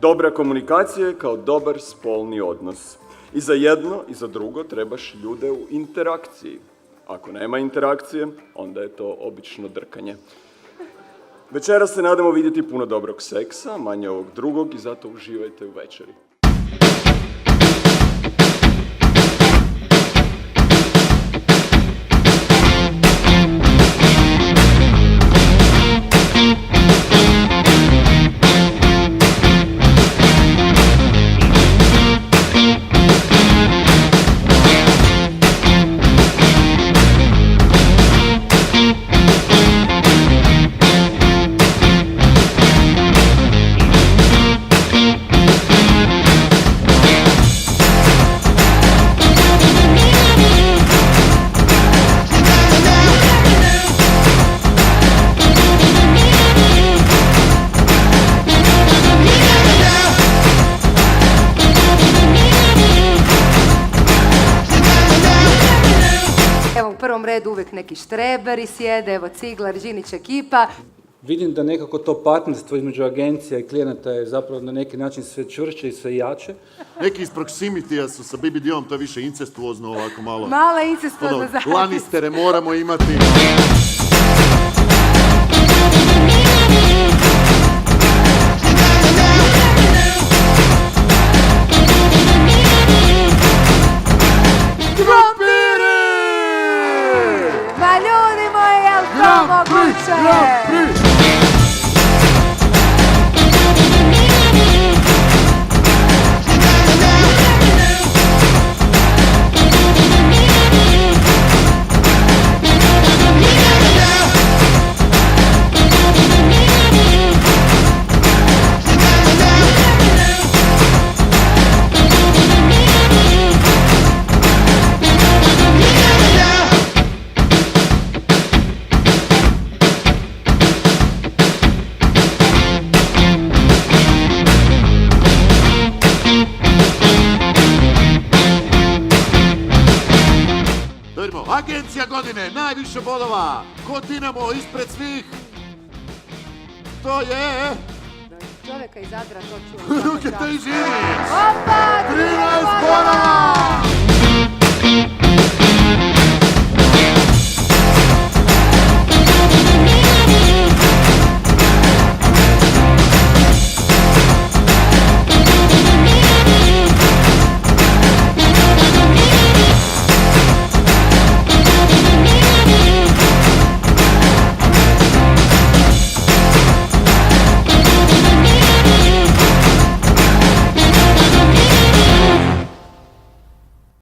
Dobra komunikacija je kao dobar spolni odnos. I za jedno i za drugo trebaš ljude u interakciji. Ako nema interakcije, onda je to obično drkanje. Večeras se nadamo vidjeti puno dobrog seksa, manje ovog drugog i zato uživajte u večeri. U prvom redu uvijek neki štreberi sjede, evo Ciglar, Žinić ekipa. Vidim da nekako to partnerstvo između agencija i klijenata je zapravo na neki način sve čvršće i sve jače. Neki iz Proximitija su sa BBD-om, to je više incestuozno ovako malo. Mala incestuozna zajednica. Lannistere moramo imati. Ma ljudi moji, jel to moguće? Agencija godine, najviše bodova, ko Dinamo ispred svih, to je... Čovjeka iz Zadra to čuo. Ruke te i živi! Opa, 13 bodova!